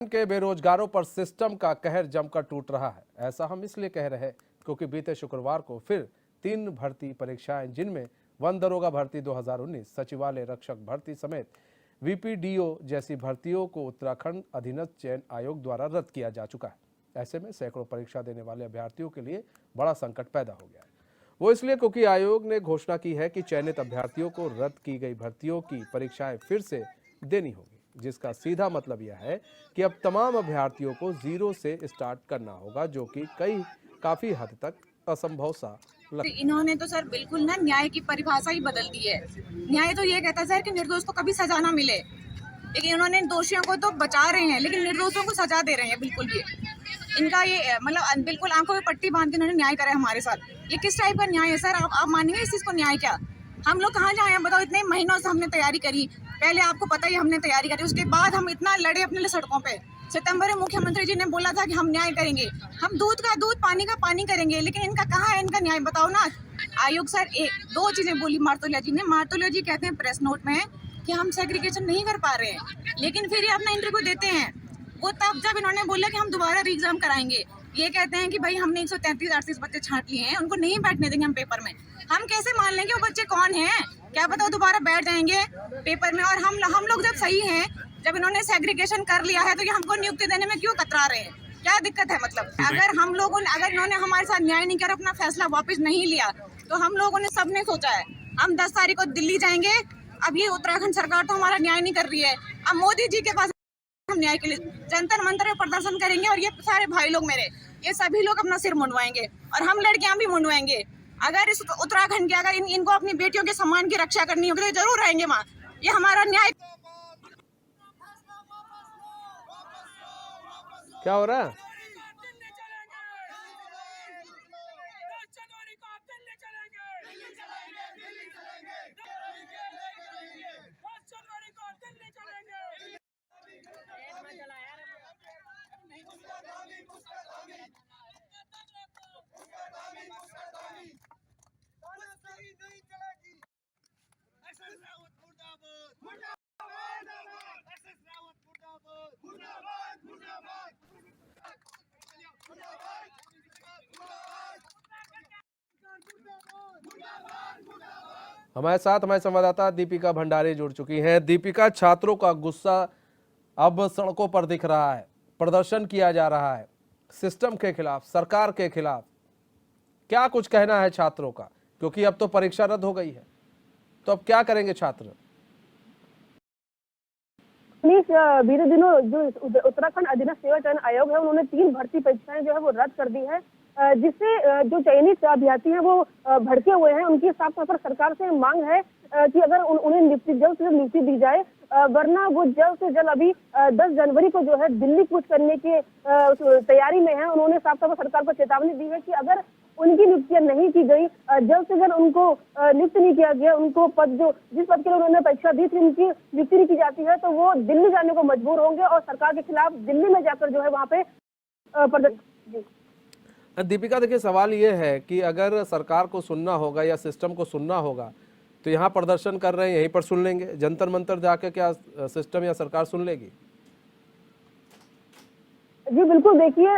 के बेरोजगारों पर सिस्टम का कहर जमकर टूट रहा है। ऐसा हम इसलिए कह रहे हैं क्योंकि बीते शुक्रवार को फिर 3 भर्ती परीक्षाएं, जिनमें वन दरोगा भर्ती 2019, सचिवालय रक्षक भर्ती समेत वीपीडीओ जैसी भर्तियों को उत्तराखंड अधीनस्थ चयन आयोग द्वारा रद्द किया जा चुका है। ऐसे में सैकड़ों परीक्षा देने वाले अभ्यर्थियों के लिए बड़ा संकट पैदा हो गया है। वो इसलिए क्योंकि आयोग ने घोषणा की है कि चयनित अभ्यर्थियों को रद्द की गई भर्तियों की परीक्षाएं फिर से देनी होगी, जिसका सीधा मतलब यह है कि अब तमाम अभ्यर्थियों को जीरो से स्टार्ट करना होगा, जो कि काफी हद तक असंभव सा लगता है। इन्होंने तो सर बिल्कुल ना न्याय की परिभाषा ही बदल दी है। न्याय तो ये कहता है सर कि निर्दोष को कभी सजा ना मिले, लेकिन इन्होंने दोषियों को तो बचा रहे हैं लेकिन निर्दोषों को सजा दे रहे हैं। बिल्कुल भी इनका ये मतलब बिल्कुल आंखों में पट्टी बांध के इन्होंने न्याय करा है हमारे साथ। ये किस टाइप का न्याय है सर? आप मानेंगे इस चीज को न्याय क्या? हम लोग कहाँ जाए हैं बताओ? इतने महीनों से हमने तैयारी करी, पहले आपको पता ही हमने तैयारी करी, उसके बाद हम इतना लड़े अपने लिए सड़कों पे। सितंबर में मुख्यमंत्री जी ने बोला था कि हम न्याय करेंगे, हम दूध का दूध पानी का पानी करेंगे, लेकिन इनका कहाँ है इनका न्याय? बताओ ना। आयोग सर दो चीजें बोली मार्तोलिया जी ने। मार्तोलिया जी कहते हैं प्रेस नोट में कि हम सेग्रीगेशन नहीं कर पा रहे हैं, लेकिन फिर ये अपना इंटरव्यू देते हैं। वो तब जब इन्होंने बोला कि हम दोबारा री एग्जाम कराएंगे, ये कहते हैं कि भाई हमने 133-38 बच्चे छांट लिए हैं, उनको नहीं बैठने देंगे हम पेपर में। हम कैसे मान लेंगे वो बच्चे कौन हैं? क्या पता वो दोबारा बैठ जाएंगे पेपर में। और हम लोग जब सही हैं, जब इन्होंने सेग्रीगेशन कर लिया है, तो ये हमको नियुक्ति देने में क्यों कतरा रहे हैं? क्या दिक्कत है? मतलब अगर इन्होंने हमारे साथ न्याय नहीं कर अपना फैसला वापस नहीं लिया, तो हम लोगों ने सबने सोचा है हम 10 तारीख को दिल्ली जाएंगे। अब ये उत्तराखंड सरकार तो हमारा न्याय नहीं कर रही है, अब मोदी जी के पास हम न्याय के लिए जंतर मंतर में प्रदर्शन करेंगे। और ये सारे भाई लोग मेरे, ये सभी लोग अपना सिर मुंडवाएंगे और हम लड़कियां भी मुंडवाएंगे। अगर इस उत्तराखंड के अगर इनको अपनी बेटियों के सम्मान की रक्षा करनी होगी तो जरूर आएंगे वहाँ। ये हमारा न्याय। क्या हो रहा है? हमारे साथ हमारे संवाददाता दीपिका भंडारी जुड़ चुकी हैं। दीपिका, छात्रों का गुस्सा अब सड़कों पर दिख रहा है, प्रदर्शन किया जा रहा है सिस्टम के खिलाफ, सरकार के खिलाफ। क्या कुछ कहना है छात्रों का? क्योंकि अब तो परीक्षा रद्द हो गई है, तो अब क्या करेंगे छात्र? बीते दिनों जो उत्तराखंड अधीनस्थ सेवा चयन आयोग है, उन्होंने 3 भर्ती परीक्षाएं जो है वो रद्द कर दी है, जिससे जो चयनित अभ्यर्थी हैं वो भड़के हुए हैं। उनकी साफ तौर पर सरकार से मांग है कि अगर उन्हें जल्द से जल्द नियुक्ति दी जाए, वरना वो जल्द से जल्द अभी 10 जनवरी को जो है दिल्ली कूच करने की तैयारी में है। उन्होंने साफ तौर पर सरकार को चेतावनी दी है कि अगर उनकी नियुक्तियां नहीं की गई, जल्द से जल्द उनको नियुक्त नहीं किया गया, उनको जिस पद के लिए उन्होंने परीक्षा दी थी उनकी नियुक्ति नहीं की जाती है, तो वो दिल्ली जाने को मजबूर होंगे और सरकार के खिलाफ दिल्ली में जाकर जो है वहाँ पे प्रदर्शन। दीपिका, देखिए, सवाल ये है कि अगर सरकार को सुनना होगा या सिस्टम को सुनना होगा, तो यहाँ प्रदर्शन कर रहे हैं, यहीं पर सुन लेंगे? जंतर मंतर जाके क्या सिस्टम या सरकार सुन लेगी? जी बिल्कुल, देखिए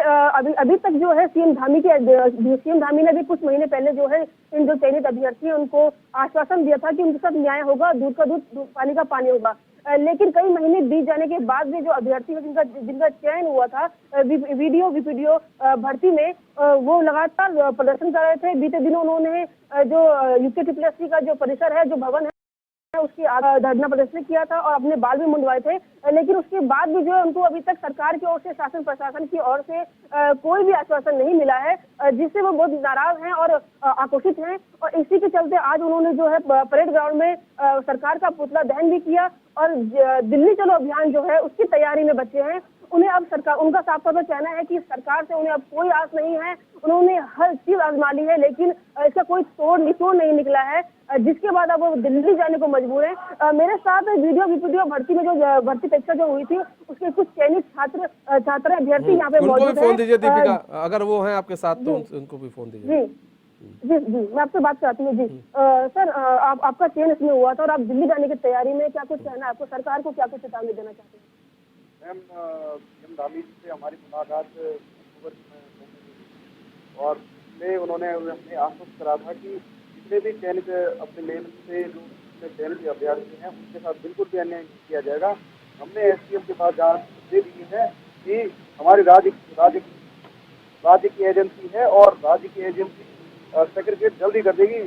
अभी तक जो है सीएम धामी ने भी कुछ महीने पहले जो है इन जो चयनित अभ्यर्थी हैं उनको आश्वासन दिया था कि उनके साथ न्याय होगा, दूध का दूध पानी का पानी होगा। लेकिन कई महीने बीत जाने के बाद भी जो अभ्यर्थी है जिनका चयन हुआ था वीपीडीओ भर्ती में, वो लगातार प्रदर्शन कर रहे थे। बीते दिनों उन्होंने जो यूके का जो परिसर है, जो भवन है, उसकी धरना प्रदर्शन किया था और अपने बाल भी मुंडवाए थे। लेकिन उसके बाद भी जो है उनको अभी तक सरकार की ओर से, शासन प्रशासन की ओर से कोई भी आश्वासन नहीं मिला है, जिससे वो बहुत नाराज हैं और आक्रोशित हैं। और इसी के चलते आज उन्होंने जो है परेड ग्राउंड में सरकार का पुतला दहन भी किया और दिल्ली चलो अभियान जो है उसकी तैयारी में बचे हैं। उन्हें अब सरकार, उनका साफ तौर पर कहना है कि सरकार से उन्हें अब कोई आस नहीं है। उन्होंने हर चीज आजमा ली है, लेकिन इसका कोई निचोड़ नहीं निकला है, जिसके बाद अब वो दिल्ली जाने को मजबूर है। मेरे साथ वीपीडीओ भर्ती में जो भर्ती परीक्षा जो हुई थी, उसके कुछ चयनित छात्र अभ्यर्थी यहाँ पे मौजूद हैं। फोन दीजिए दीपिका, अगर वो है आपके साथ तो उनको भी फोन दीजिए। जी जी, मैं आपसे बात चाहती हूँ। जी सर, आपका चयन इसमें हुआ था और आप दिल्ली जाने की तैयारी में, क्या कुछ कहना है आपको? सरकार को क्या कुछ चेतावनी देना चाहते हैं? मैम सीएम धामी जी से हमारी मुलाकात अक्टूबर में हुई और उसमें उन्होंने हमें आश्वस्त करा था कि जितने भी चयनित अपने लेवल से जो चयनित अभ्यर्थी हैं उनके साथ बिल्कुल भी अन्याय नहीं किया जाएगा। हमने एसडीएम के पास जांच दे दी है कि हमारी राज्य की एजेंसी है और राज्य की एजेंसी सेक्रेटरीट जल्दी कर देगी।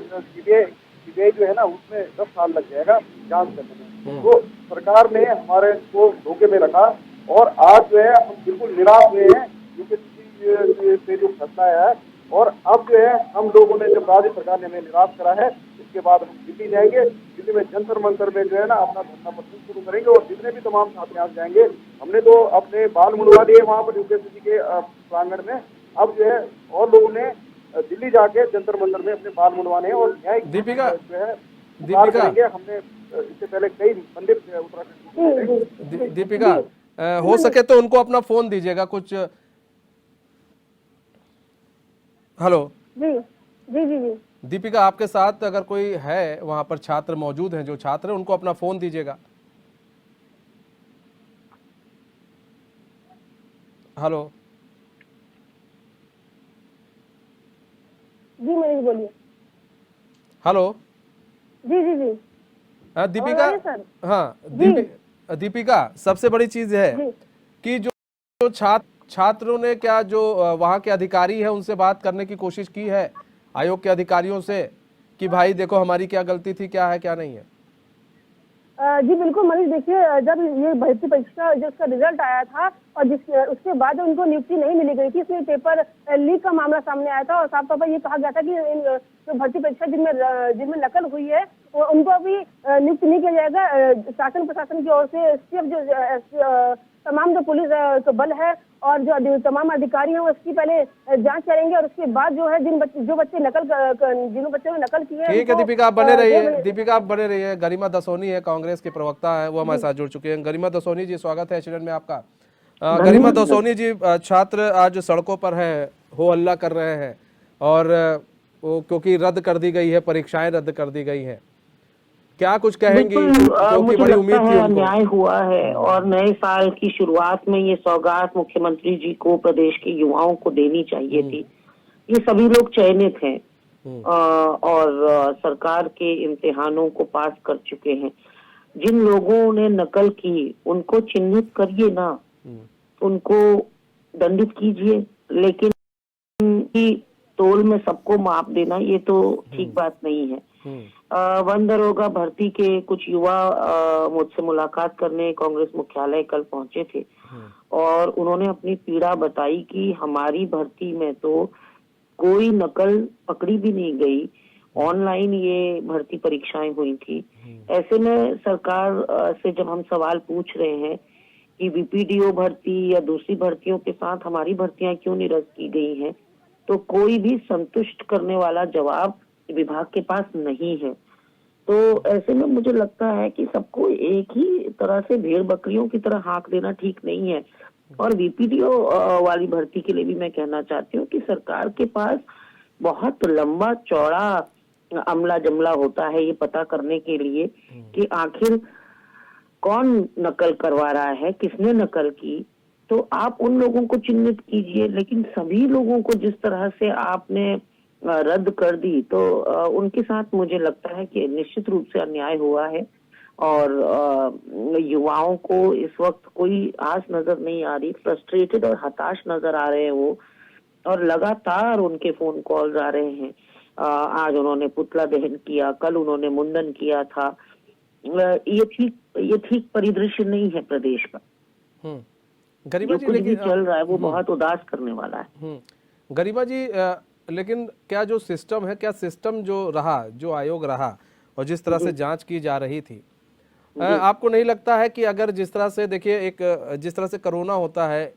सीबीआई जो है ना उसमें 10 साल लग जाएगा जांच करने में। तो सरकार ने हमारे को धोखे में रखा और आज जो है हम बिल्कुल निराश हुए हैं यूपीएससी से जो फैसला आया है। और अब जो है हम लोगों ने जब राज्य सरकार ने हमें निराश करा है इसके बाद हम दिल्ली जाएंगे। दिल्ली में जंतर मंतर में जो है ना अपना धरना प्रदर्शन शुरू करेंगे और जितने भी तमाम छात्र यहाँ जाएंगे हमने तो अपने बाल मुड़वा दिए वहाँ पर यूपीएससी के प्रांगण में। अब जो है और लोगों ने दिल्ली जाके जंतर मंतर में अपने बाल मुड़वाने और न्याय दीपिका जो है दीपिका हमने इससे पहले कई मंदिर उत्तराखंड दीपिका हो सके तो उनको अपना फोन दीजिएगा कुछ। हेलो जी जी जी जी दीपिका, आपके साथ अगर कोई है वहां पर छात्र मौजूद हैं, जो छात्र हैं उनको अपना फोन दीजिएगा। हेलो जी मनीष बोलिए। हेलो जी जी जी दीपिका, आवाज आ रही है सर? हाँ दीपिका, सबसे बड़ी चीज है जी कि जो छात्रों ने क्या जो वहाँ के अधिकारी है उनसे बात करने की कोशिश की है, आयोग के अधिकारियों से, कि भाई देखो हमारी क्या गलती थी, क्या है क्या नहीं है? जी बिल्कुल मनीष, देखिए जब ये भर्ती परीक्षा जो उसका रिजल्ट आया था और उसके बाद उनको नियुक्ति नहीं मिली गई थी, इसमें पेपर लीक का मामला सामने आया था और साफ तौर पर ये कहा गया था कि इन जो भर्ती परीक्षा जिनमें नकल हुई है उनको अभी नियुक्त नहीं किया जाएगा। शासन प्रशासन की ओर से सिर्फ जो तमाम जो पुलिस तो बल है और जो तमाम अधिकारी हैं वो इसकी पहले जांच करेंगे और उसके बाद जो है जिन बच्चे जिन बच्चों ने नकल की है। ठीक है दीपिका, आप बने रहिए। दीपिका आप बने रहिए। गरिमा दसोनी है, कांग्रेस के प्रवक्ता है, वो हमारे साथ जुड़ चुके हैं। गरिमा दसोनी जी, स्वागत है एचएनएन में आपका। गरिमा दसोनी जी, छात्र आज सड़कों पर हैं, हो हल्ला कर रहे हैं और वो क्योंकि रद्द कर दी गई है, परीक्षाएं रद्द कर दी गई है, क्या कुछ कहेंगी? क्योंकि बड़ी उम्मीद थी उनको। अन्याय हुआ है और नए साल की शुरुआत में ये सौगात मुख्यमंत्री जी को प्रदेश के युवाओं को देनी चाहिए थी। ये सभी लोग चयनित हैं और सरकार के इम्तिहानों को पास कर चुके हैं। जिन लोगों ने नकल की उनको चिन्हित करिए ना, उनको दंडित कीजिए, लेकिन तोल में सबको माप देना ये तो ठीक बात नहीं है। वन दरोगा भर्ती के कुछ युवा मुझसे मुलाकात करने कांग्रेस मुख्यालय कल पहुंचे थे और उन्होंने अपनी पीड़ा बताई कि हमारी भर्ती में तो कोई नकल पकड़ी भी नहीं गई, ऑनलाइन ये भर्ती परीक्षाएं हुई थी। ऐसे में सरकार से जब हम सवाल पूछ रहे हैं कि बीपीडीओ भर्ती या दूसरी भर्तियों के साथ हमारी भर्तियां क्यों निरस्त की गई हैं, तो कोई भी संतुष्ट करने वाला जवाब विभाग के पास नहीं है। तो ऐसे में मुझे लगता है कि सबको एक ही तरह से भेड़ बकरियों की तरह हाँक देना ठीक नहीं है। और बीपीडीओ वाली भर्ती के लिए भी मैं कहना चाहती हूँ कि सरकार के पास बहुत लंबा चौड़ा अमला जमला होता है ये पता करने के लिए कि आखिर कौन नकल करवा रहा है, किसने नकल की। तो आप उन लोगों को चिन्हित कीजिए, लेकिन सभी लोगों को जिस तरह से आपने रद्द कर दी तो उनके साथ मुझे लगता है कि निश्चित रूप से अन्याय हुआ है और युवाओं को इस वक्त कोई आस नजर नहीं आ रही, फ्रस्ट्रेटेड और हताश नजर आ रहे हैं वो, और लगातार उनके फोन कॉल्स आ रहे हैं। आज उन्होंने पुतला दहन किया, कल उन्होंने मुंडन किया था। ये ठीक परिदृश्य नहीं है प्रदेश का। गरिमा जी, लेकिन चल रहा है वो बहुत उदास करने वाला है। गरिमा जी, लेकिन क्या जो सिस्टम है, क्या सिस्टम जो रहा, जो आयोग रहा और जिस तरह से जांच की जा रही थी, आपको नहीं लगता है कि अगर जिस तरह से देखिए एक जिस तरह से कोरोना होता है,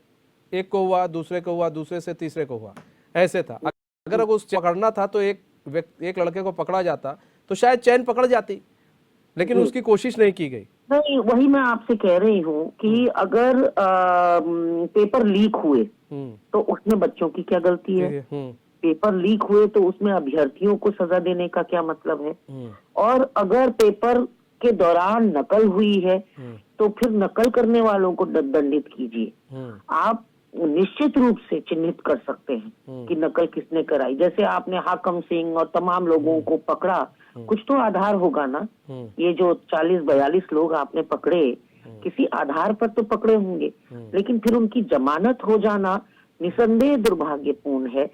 एक को हुआ, दूसरे को हुआ, दूसरे से तीसरे को हुआ, ऐसे था, अगर उस पकड़ना था तो एक लड़के को पकड़ा जाता तो शायद चैन पकड़ जाती, लेकिन उसकी कोशिश नहीं की गई। नहीं, वही मैं आपसे कह रही हूँ कि अगर पेपर लीक हुए तो उसमें बच्चों की क्या गलती है? पेपर लीक हुए तो उसमें अभ्यर्थियों को सजा देने का क्या मतलब है? और अगर पेपर के दौरान नकल हुई है तो फिर नकल करने वालों को दंडित कीजिए। आप निश्चित रूप से चिन्हित कर सकते हैं कि नकल किसने कराई। जैसे आपने हाकम सिंह और तमाम लोगों को पकड़ा, कुछ तो आधार होगा ना। ये जो 40-42 लोग आपने पकड़े, किसी आधार पर तो पकड़े होंगे, लेकिन फिर उनकी जमानत हो जाना निसंदेह दुर्भाग्यपूर्ण है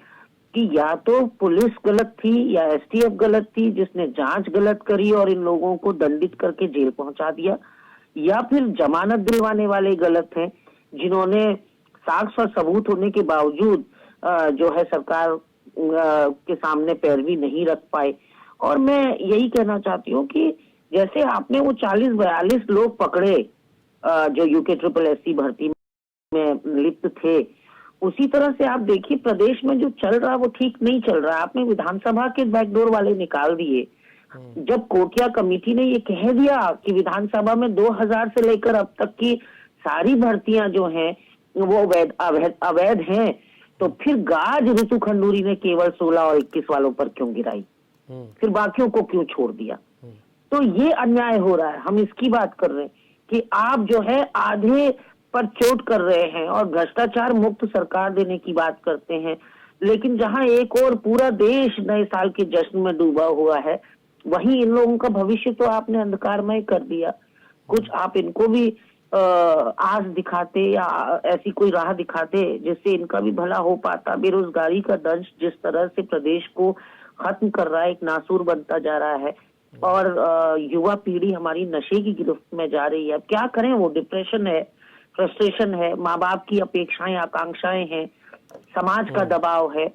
कि या तो पुलिस गलत थी या एसटीएफ गलत थी जिसने जांच गलत करी और इन लोगों को दंडित करके जेल पहुंचा दिया, या फिर जमानत दिलवाने वाले गलत हैं जिन्होंने साक्ष्य और सबूत होने के बावजूद जो है सरकार के सामने पैरवी नहीं रख पाए। और मैं यही कहना चाहती हूँ कि जैसे आपने वो 40-42 लोग पकड़े जो यूके SSS भर्ती में लिप्त थे, उसी तरह से आप देखिए प्रदेश में जो चल रहा है वो ठीक नहीं चल रहा है। आपने विधानसभा के बैकडोर वाले निकाल दिए। जब कोटिया कमेटी ने ये कह दिया कि विधानसभा में 2000 से लेकर अब तक की सारी भर्तियां जो हैं वो अवैध हैं, तो फिर गाज ऋतु खंडूरी ने केवल 16 और 21 वालों पर क्यों गिराई, फिर बाकियों को क्यों छोड़ दिया? तो ये अन्याय हो रहा है। हम इसकी बात कर रहे हैं कि आप जो है आधे पर चोट कर रहे हैं और भ्रष्टाचार मुक्त सरकार देने की बात करते हैं, लेकिन जहां एक और पूरा देश नए साल के जश्न में डूबा हुआ है, वहीं इन लोगों का भविष्य तो आपने अंधकारमय कर दिया। कुछ आप इनको भी आस दिखाते या ऐसी कोई राह दिखाते जिससे इनका भी भला हो पाता। बेरोजगारी का दंश जिस तरह से प्रदेश को खत्म कर रहा है, एक नासूर बनता जा रहा है और युवा पीढ़ी हमारी नशे की गिरफ्त में जा रही है। अब क्या करें, वो डिप्रेशन है, फ्रस्ट्रेशन है, माँ बाप की अपेक्षाएं आकांक्षाएं हैं, समाज का दबाव है,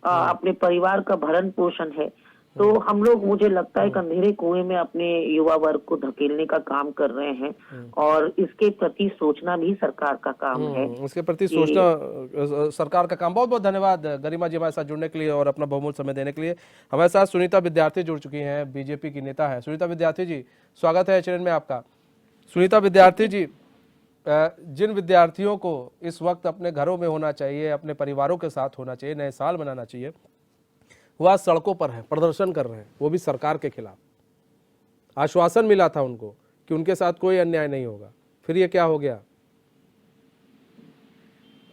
अपने परिवार का भरण पोषण है। तो हम लोग, मुझे लगता है, एक अंधेरे कुएं में अपने युवा वर्ग को धकेलने का काम कर रहे हैं और इसके प्रति सोचना भी सरकार का काम है। इसके प्रति सोचना सरकार का काम। बहुत बहुत धन्यवाद गरिमा जी हमारे साथ जुड़ने के लिए और अपना बहुमूल्य समय देने के लिए। हमारे साथ सुनीता विद्यार्थी जुड़ चुकी हैं, बीजेपी की नेता है। सुनीता विद्यार्थी जी, स्वागत है चैनल में आपका। सुनीता विद्यार्थी जी, जिन विद्यार्थियों को इस वक्त अपने घरों में होना चाहिए, अपने परिवारों के साथ होना चाहिए, नए साल मनाना चाहिए, वह आज सड़कों पर है, प्रदर्शन कर रहे हैं, वो भी सरकार के खिलाफ। आश्वासन मिला था उनको कि उनके साथ कोई अन्याय नहीं होगा, फिर ये क्या हो गया?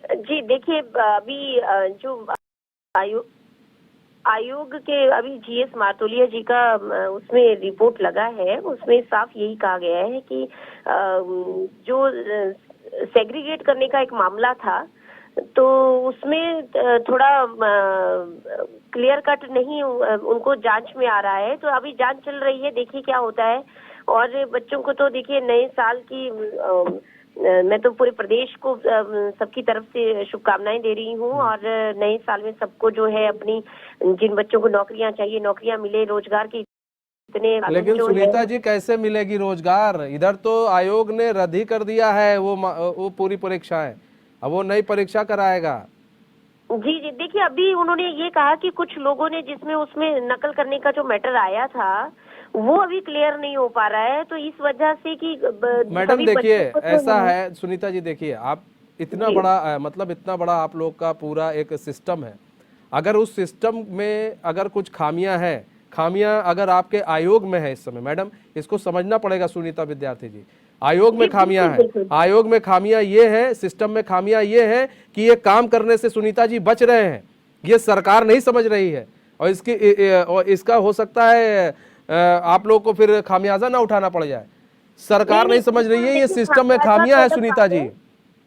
जी देखिए, अभी जो आयोग के अभी GS मार्तोलिया जी का उसमें रिपोर्ट लगा है, उसमें साफ यही कहा गया है कि जो सेग्रीगेट करने का एक मामला था तो उसमें थोड़ा क्लियर कट नहीं उनको जांच में आ रहा है। तो अभी जांच चल रही है, देखिए क्या होता है। और बच्चों को तो देखिए नए साल की मैं तो पूरे प्रदेश को सबकी तरफ से शुभकामनाएं दे रही हूँ और नए साल में सबको जो है अपनी जिन बच्चों को नौकरियां चाहिए नौकरियां मिले, रोजगार की इतने। लेकिन सुनीता जी, कैसे मिलेगी रोजगार? इधर तो आयोग ने रद्द ही कर दिया है वो पूरी परीक्षाएं, अब वो नई परीक्षा कराएगा। जी जी, देखिए अभी उन्होंने ये कहा कि कुछ लोगों ने जिसमें उसमें नकल करने का जो मैटर आया था वो अभी क्लियर नहीं हो पा रहा है, तो इस वजह से कि मैडम देखिए ऐसा है सुनीता जी, देखिए आप इतना बड़ा मतलब इतना बड़ा आप लोग का पूरा एक सिस्टम है, अगर उस सिस्टम में अगर कुछ खामियां अगर आपके आयोग में है इस समय, मैडम इसको समझना पड़ेगा सुनीता विद्यार्थी जी, आयोग में खामियां हैं, आयोग में खामियां ये है, सिस्टम में खामियां ये है कि ये काम करने से सुनीता जी बच रहे हैं, ये सरकार नहीं समझ रही है और इसका हो सकता है आप लोग को फिर खामियाजा ना उठाना पड़ जाए। सरकार नहीं समझ रही है, ये सिस्टम में खामियां है सुनीता जी।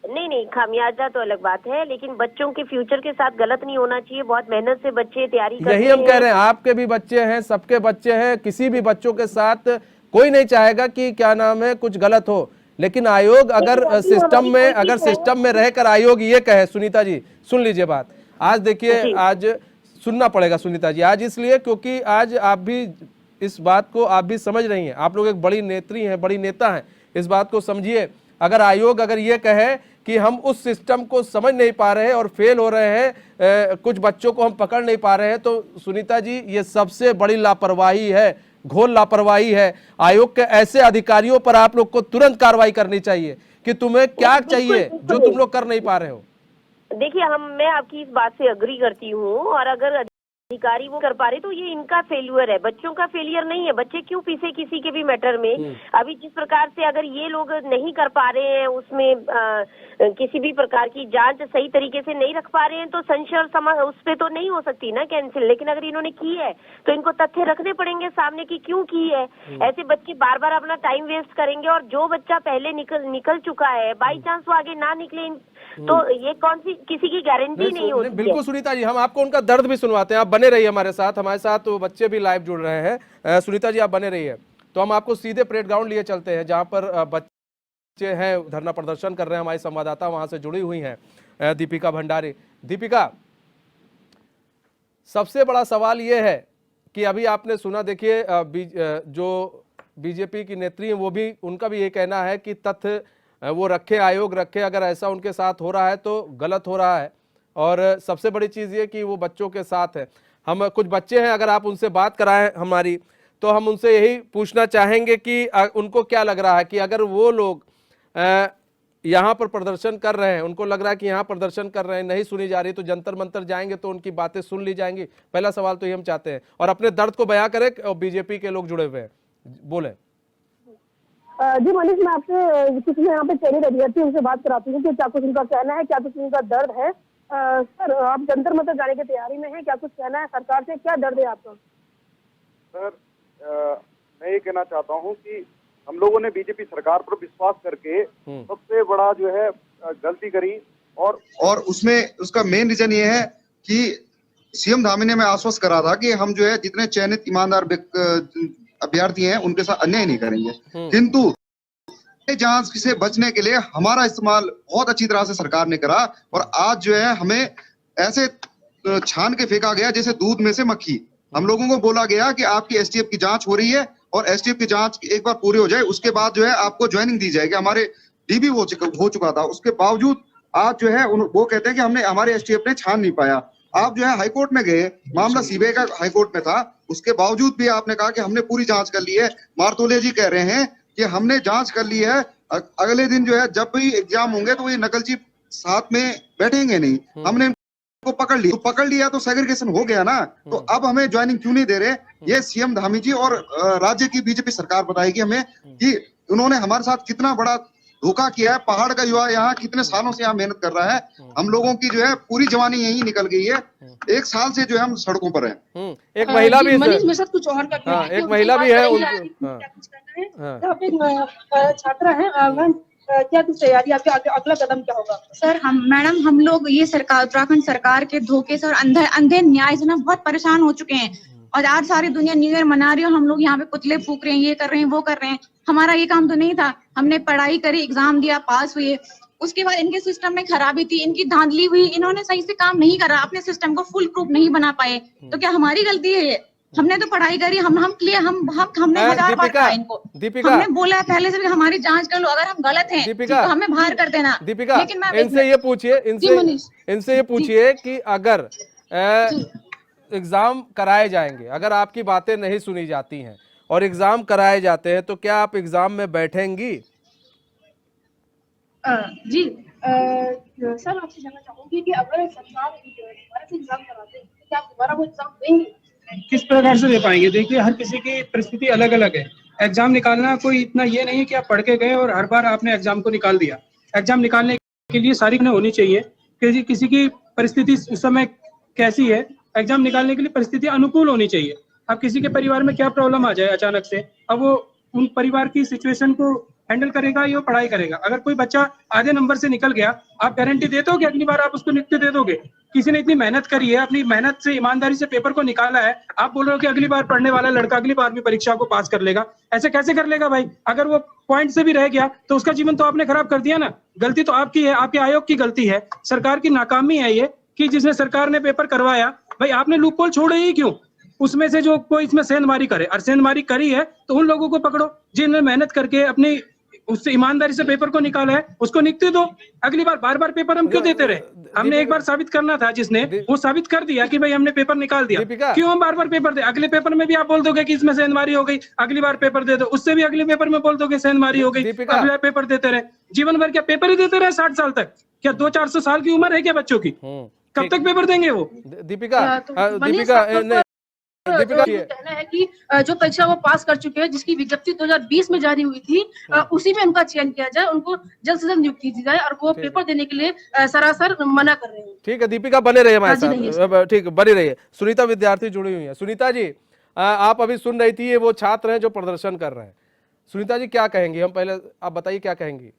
नहीं, खामियाजा तो अलग बात है, लेकिन बच्चों के फ्यूचर के साथ गलत नहीं होना चाहिए। बहुत मेहनत से बच्चे तैयारी करते हैं। यही हम कह रहे हैं, आपके भी बच्चे हैं, सबके बच्चे हैं, किसी भी बच्चों के साथ कोई नहीं चाहेगा कि क्या नाम है कुछ गलत हो, लेकिन आयोग अगर सिस्टम में रहकर आयोग ये कहे, सुनीता जी सुन लीजिए बात, आज देखिए आज सुनना पड़ेगा सुनीता जी, आज इसलिए क्योंकि आज आप भी इस बात को आप भी समझ रही हैं, आप लोग एक बड़ी नेत्री हैं, बड़ी नेता हैं, इस बात को समझिए। अगर आयोग अगर ये कहे कि हम उस सिस्टम को समझ नहीं पा रहे हैं और फेल हो रहे हैं, कुछ बच्चों को हम पकड़ नहीं पा रहे हैं, तो सुनीता जी ये सबसे बड़ी लापरवाही है, घोर लापरवाही है। आयोग के ऐसे अधिकारियों पर आप लोग को तुरंत कार्रवाई करनी चाहिए कि तुम्हें क्या चाहिए जो तुम लोग कर नहीं पा रहे हो। देखिए मैं आपकी इस बात से अग्री करती हूँ, और अगर अधिकारी वो कर पा रहे, तो ये इनका फेल्यूर है, बच्चों का फेलियर नहीं है। बच्चे क्यों पीछे किसी के भी मैटर में। अभी जिस प्रकार से अगर ये लोग नहीं कर पा रहे हैं, उसमें किसी भी प्रकार की जांच सही तरीके से नहीं रख पा रहे हैं, तो संशय उस पे तो नहीं हो सकती ना कैंसिल। लेकिन अगर इन्होंने की है तो इनको तथ्य रखने पड़ेंगे सामने की क्यों की है। ऐसे बच्चे बार बार अपना टाइम वेस्ट करेंगे, और जो बच्चा पहले निकल चुका है, बाई चांस वो आगे ना निकले, तो ये कौन सी किसी की गारंटी नहीं होती है। बिल्कुल सुनीता जी, हम आपको उनका दर्द भी सुनवाते हैं। आप बने रहिए हमारे साथ वो बच्चे भी लाइव जुड़ रहे हैं। सुनीता जी आप बने रहिए, तो हम आपको सीधे परेड ग्राउंड लिए चलते हैं जहां पर बच्चे हैं, धरना प्रदर्शन कर रहे हैं। हमारी संवाददाता वहां से जुड़ी हुई हैं, दीपिका भंडारी। दीपिका, सबसे बड़ा सवाल ये है कि अभी आपने सुना, देखिए जो बीजेपी की नेत्री है वो भी, उनका भी ये कहना है कि तथ्य वो रखे, आयोग रखे, अगर ऐसा उनके साथ हो रहा है तो गलत हो रहा है। और सबसे बड़ी चीज़ ये कि वो बच्चों के साथ है। हम कुछ बच्चे हैं, अगर आप उनसे बात कराएं हमारी, तो हम उनसे यही पूछना चाहेंगे कि उनको क्या लग रहा है कि अगर वो लोग यहाँ पर प्रदर्शन कर रहे हैं, उनको लग रहा है कि यहाँ प्रदर्शन कर रहे हैं, नहीं सुनी जा रही, तो जंतर मंतर जाएंगे तो उनकी बातें सुन ली जाएंगी। पहला सवाल तो ये हम चाहते हैं, और अपने दर्द को बयां करें। और बीजेपी के लोग जुड़े हुए हैं, बोले। जी मनीष, मैं आपसे किसी यहाँ पे चयनित अभ्यर्थी उनसे बात कराती हूँ कि क्या कुछ उनका कहना है, क्या कुछ उनका दर्द है। सर, आप जंतर मंतर जाने की तैयारी में हैं, क्या कुछ कहना है सरकार से, क्या दर्द है आपका? सर, मैं ये कहना चाहता हूँ कि हम लोगों ने बीजेपी सरकार पर विश्वास करके सबसे बड़ा जो है गलती करी, और उसमें उसका मेन रीजन ये है कि सीएम धामी ने हमें आश्वस्त करा था कि हम जो है जितने चयनित ईमानदार अभ्यर्थी हैं उनके साथ अन्याय नहीं करेंगे। किंतु जांच से बचने के लिए हमारा इस्तेमाल बहुत अच्छी तरह से सरकार ने करा, और आज जो है हमें ऐसे छान के फेंका गया जैसे दूध में से मक्खी। हम लोगों को बोला गया कि आपकी एसटीएफ की जांच हो रही है, और एसटीएफ की जांच एक बार पूरी हो जाए उसके बाद जो है आपको ज्वाइनिंग दी जाएगी। हमारे डीबी हो चुका था, उसके बावजूद आज जो है वो कहते हैं कि हमारे एसटीएफ ने छान नहीं पाया। आप जो है हाईकोर्ट में गए, मामला सीबीआई का हाईकोर्ट में था, उसके बावजूद भी आपने कहा कि हमने पूरी जांच कर ली है। मारतोलिया जी कह रहे हैं कि हमने जांच कर ली है, अगले दिन जो है जब भी एग्जाम होंगे तो ये नकलची साथ में बैठेंगे नहीं। हमने इनको पकड़ लिया तो सेग्रीगेशन हो गया ना, तो अब हमें ज्वाइनिंग क्यों नहीं दे रहे? ये सीएम धामी जी और राज्य की बीजेपी सरकार बताएगी हमें कि उन्होंने हमारे साथ कितना बड़ा धोखा किया है। पहाड़ का युवा यहाँ कितने सालों से यहाँ मेहनत कर रहा है, हम लोगों की जो है पूरी जवानी यहीं निकल गई है। 1 साल से जो है हम सड़कों पर हैं। एक महिला भी, कुछ और का एक महिला भी है, छात्रा है, क्या कुछ तैयारी, आपके अगला कदम क्या होगा? सर, हम लोग ये सरकार, उत्तराखंड सरकार के धोखे से और अंधे न्याय से ना बहुत परेशान हो चुके हैं। और आज सारी दुनिया न्यू ईयर मना रही है और हम लोग यहाँ पे पुतले फूक रहे हैं, ये कर रहे हैं, वो कर रहे हैं। हमारा ये काम तो नहीं था। हमने पढ़ाई करी, एग्जाम दिया, पास हुए, उसके बाद इनके सिस्टम में खराबी थी, इनकी धांधली हुई, इन्होंने सही से काम नहीं करा, अपने सिस्टम को फुल प्रूफ नहीं बना पाए। तो क्या हमारी गलती है ये? हमने तो पढ़ाई करी, हमने 1000 बार कहा इनको, हमने बोला है पहले से भी हमारी जांच कर लो, अगर हम गलत हैं तो हमें बाहर कर देना। दीपिका, इनसे ये पूछिए कि अगर एग्जाम कराए जाएंगे, अगर आपकी बातें नहीं सुनी जाती हैं और एग्जाम कराए जाते हैं, तो क्या आप एग्जाम में बैठेंगी? जी सर, आपसे जानना चाहूंगी कि अगर सरकार दोबारा से एग्जाम कराते हैं तो क्या आप दोबारा वो एग्जाम देंगे? किस प्रकार से दे पाएंगे? देखिए, हर किसी की परिस्थिति अलग अलग है। एग्जाम निकालना कोई इतना ये नहीं है कि आप पढ़ के गए और हर बार आपने एग्जाम को निकाल दिया। एग्जाम निकालने के लिए सारी होनी चाहिए कि किसी की परिस्थिति उस समय कैसी है। एग्जाम निकालने के लिए परिस्थिति अनुकूल होनी चाहिए। अब किसी के परिवार में क्या प्रॉब्लम आ जाए अचानक से, अब वो उन परिवार की सिचुएशन को हैंडल करेगा या पढ़ाई करेगा। अगर कोई बच्चा आधे नंबर से निकल गया, आप गारंटी दे दोगे अगली बार आप उसको लिखते दे दोगे? किसी ने इतनी मेहनत करी है, अपनी मेहनत से ईमानदारी से पेपर को निकाला है, आप बोल रहे हो कि अगली बार पढ़ने वाला लड़का अगली बार भी परीक्षा को पास कर लेगा? ऐसे कैसे कर लेगा भाई? अगर वो पॉइंट से भी रह गया तो उसका जीवन तो आपने खराब कर दिया ना। गलती तो आपकी है, आपके आयोग की गलती है, सरकार की नाकामी है ये कि जिसने सरकार ने पेपर करवाया, भाई आपने लूप होल छोड़े ही क्यों? उसमें से जो कोई इसमें सेंधमारी करे, और सेंधमारी करी है तो उन लोगों को पकड़ो जिन्होंने मेहनत करके अपनी उससे ईमानदारी से पेपर को निकाला है, उसको निकते दो। अगली बार बार पेपर हम क्यों देते रहे? हमने एक बार साबित करना था, जिसने वो साबित कर दिया कि भाई हमने पेपर निकाल दिया, क्यों हम बार पेपर दे? अगले पेपर में भी आप बोल दोगे कि इसमें सेंधमारी हो गई, अगली बार पेपर दे दो, उससे भी अगले पेपर में बोल दोगे सेंधमारी हो गई, अगली बार पेपर देते रहे। जीवन भर क्या पेपर ही देते रहे 60 साल तक? क्या 200-400 साल की उम्र है क्या बच्चों की? कब तक पेपर देंगे वो? दीपिका तो दीपिका नहीं दीपिका ये कहना है कि जो परीक्षा वो पास कर चुके हैं, जिसकी विज्ञप्ति 2020 में जारी हुई थी, उसी में उनका चयन किया जाए, उनको जल्द से जल्द नियुक्ति दी जाए, और वो पेपर देने के लिए सरासर मना कर रहे हैं। ठीक है दीपिका, बने रहिए हमारे हाँ जी, साथ, ठीक बनी रहिए। सुनीता विद्यार्थी जुड़ी हुई है। सुनीता जी, आप अभी सुन रही थी, ये वो छात्र हैं जो प्रदर्शन कर रहे हैं। सुनीता जी क्या कहेंगी? हम पहले आप बताइए क्या कहेंगी।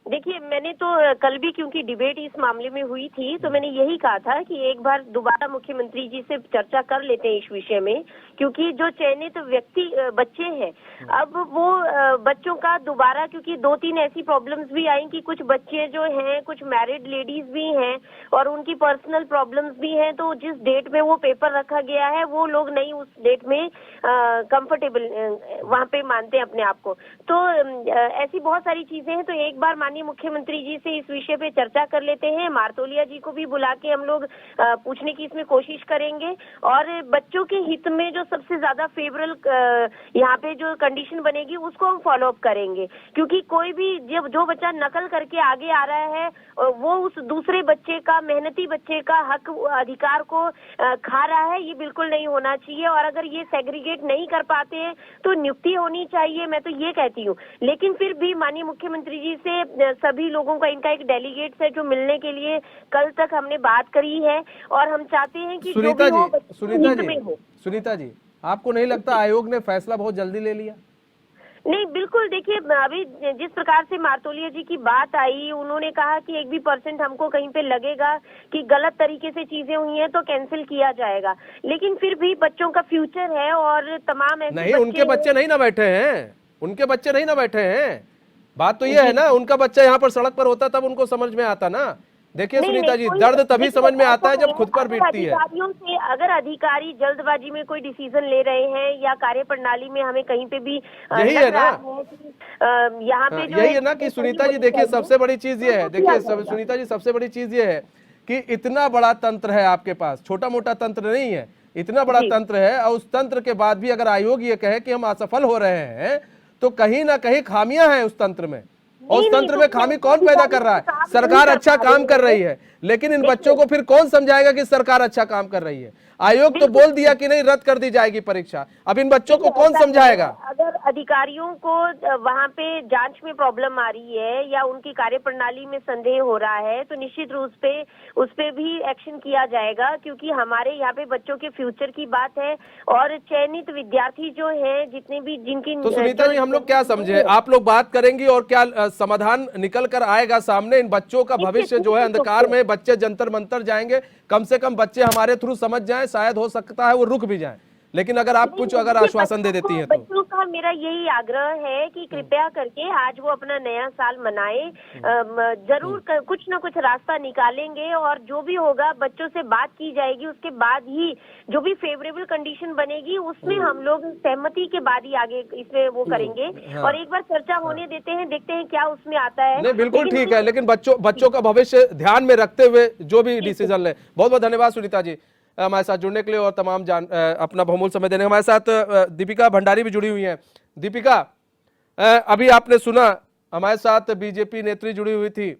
देखिए, मैंने तो कल भी, क्योंकि डिबेट इस मामले में हुई थी, तो मैंने यही कहा था कि एक बार दोबारा मुख्यमंत्री जी से चर्चा कर लेते हैं इस विषय में, क्योंकि जो चयनित व्यक्ति बच्चे हैं, अब वो बच्चों का दोबारा, क्योंकि 2-3 ऐसी प्रॉब्लम्स भी आई कि कुछ बच्चे जो हैं, कुछ मैरिड लेडीज भी हैं और उनकी पर्सनल प्रॉब्लम्स भी हैं, तो जिस डेट में वो पेपर रखा गया है वो लोग नहीं उस डेट में कंफर्टेबल वहाँ पे मानते हैं अपने आप को। तो ऐसी बहुत सारी चीजें हैं। तो एक बार माननीय मुख्यमंत्री जी से इस विषय पे चर्चा कर लेते हैं। मारतोलिया जी को भी बुला के हम लोग पूछने की इसमें कोशिश करेंगे, और बच्चों के हित में जो सबसे ज्यादा फेवरल यहाँ पे जो कंडीशन बनेगी उसको हम फॉलो अप करेंगे, क्योंकि कोई भी जब जो बच्चा नकल करके आगे आ रहा है वो उस दूसरे बच्चे का, मेहनती बच्चे का हक अधिकार को खा रहा है, ये बिल्कुल नहीं होना चाहिए। और अगर ये सेग्रीगेट नहीं कर पाते हैं तो नियुक्ति होनी चाहिए, मैं तो ये कहती हूँ। लेकिन फिर भी माननीय मुख्यमंत्री जी से सभी लोगों का, इनका एक डेलीगेट्स है जो मिलने के लिए कल तक हमने बात करी है, और हम चाहते हैं कि जो भी हो हित में हो। सुनीता जी, आपको नहीं लगता आयोग ने फैसला बहुत जल्दी ले लिया? नहीं, बिल्कुल। देखिए, अभी जिस प्रकार से मारतोलिया जी की बात आई, उन्होंने कहा कि 1 भी % हमको कहीं पे लगेगा कि गलत तरीके से चीजें हुई हैं तो कैंसिल किया जाएगा, लेकिन फिर भी बच्चों का फ्यूचर है और तमाम ऐसे नहीं, उनके बच्चे नहीं ना बैठे हैं, उनके बच्चे नहीं ना बैठे हैं। बात तो ये है ना, उनका बच्चा यहाँ पर सड़क पर होता तब उनको समझ में आता ना। देखिए सुनीता जी, दर्द तभी समझ में आता है जब खुद पर बीतती है। अधिकारियों से, अगर अधिकारी जल्दबाजी में कोई डिसीजन ले रहे हैं या कार्य प्रणाली में हमें कहीं पे भी यही है ना, यहाँ पे जो यही है ना कि सुनीता जी देखिए, सबसे बड़ी चीज ये है, देखिए सुनीता जी, सबसे बड़ी चीज ये है कि इतना बड़ा तंत्र है आपके पास, छोटा मोटा तंत्र नहीं है, इतना बड़ा तंत्र है, और उस तंत्र के बाद भी अगर आयोग ये कहे कि हम असफल हो रहे हैं, तो कहीं ना कहीं खामियां हैं उस तंत्र में। और उस तंत्र में खामी कौन पैदा कर रहा है? सरकार अच्छा काम कर रही है, लेकिन इन बच्चों को फिर कौन समझाएगा कि सरकार अच्छा काम कर रही है? आयोग तो बोल दिया कि नहीं, रद्द कर दी जाएगी परीक्षा, अब इन बच्चों को कौन समझाएगा? अगर अधिकारियों को वहाँ पे जांच में प्रॉब्लम आ रही है या उनकी कार्यप्रणाली में संदेह हो रहा है, तो निश्चित रूप से उस पे भी एक्शन किया जाएगा, क्योंकि हमारे यहाँ पे बच्चों के फ्यूचर की बात है, और चयनित विद्यार्थी जो हैं, जितने भी जिनकी। तो सुनीता जी, हम लोग क्या समझे, आप लोग बात करेंगी और क्या समाधान निकल कर आएगा सामने? इन बच्चों का भविष्य जो है अंधकार में, बच्चे जंतर मंतर जाएंगे, कम से कम बच्चे हमारे थ्रू समझ जाएं, शायद हो सकता है वो रुक भी जाएं। लेकिन अगर आप कुछ अगर आश्वासन दे देती हैं तो। बच्चों का मेरा यही आग्रह है कि कृपया करके आज वो अपना नया साल मनाए, जरूर कुछ ना कुछ रास्ता निकालेंगे, और जो भी होगा बच्चों से बात की जाएगी, उसके बाद ही जो भी फेवरेबल कंडीशन बनेगी उसमें हम लोग सहमति के बाद ही आगे इसमें वो करेंगे। और एक बार चर्चा होने देते हैं, देखते हैं क्या उसमें आता है। नहीं, बिल्कुल ठीक है, लेकिन बच्चों का भविष्य ध्यान में रखते हुए जो भी डिसीजन ले। बहुत बहुत धन्यवाद सुनीता जी हमारे साथ जुड़ने के लिए और तमाम अपना बहुमूल्य समय देने। हमारे साथ दीपिका भंडारी भी जुड़ी हुई हैं। दीपिका, अभी आपने सुना, हमारे साथ बीजेपी नेत्री जुड़ी हुई थी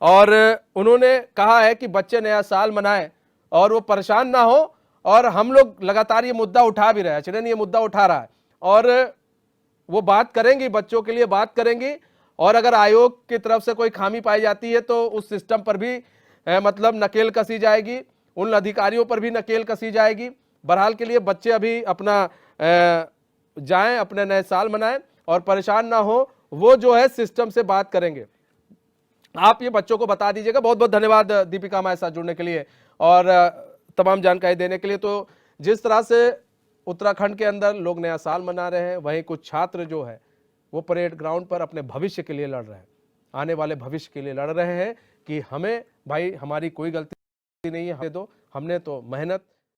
और उन्होंने कहा है कि बच्चे नया साल मनाएं और वो परेशान ना हो, और हम लोग लगातार ये मुद्दा उठा भी रहे हैं, चरण ये मुद्दा उठा रहा है और वो बात करेंगी, बच्चों के लिए बात करेंगी, और अगर आयोग की तरफ से कोई खामी पाई जाती है तो उस सिस्टम पर भी मतलब नकेल कसी जाएगी, उन अधिकारियों पर भी नकेल कसी जाएगी। बहरहाल के लिए बच्चे अभी अपना जाएं, अपने नए साल मनाएं और परेशान ना हो, वो जो है सिस्टम से बात करेंगे। आप ये बच्चों को बता दीजिएगा। बहुत बहुत धन्यवाद दीपिका हमारे साथ जुड़ने के लिए और तमाम जानकारी देने के लिए। तो जिस तरह से उत्तराखंड के अंदर लोग नया साल मना रहे हैं, वहीं कुछ छात्र जो है वो परेड ग्राउंड पर अपने भविष्य के लिए लड़ रहे हैं, आने वाले भविष्य के लिए लड़ रहे हैं कि हमें भाई हमारी कोई गलती नहीं है, दो हमने तो मेहनत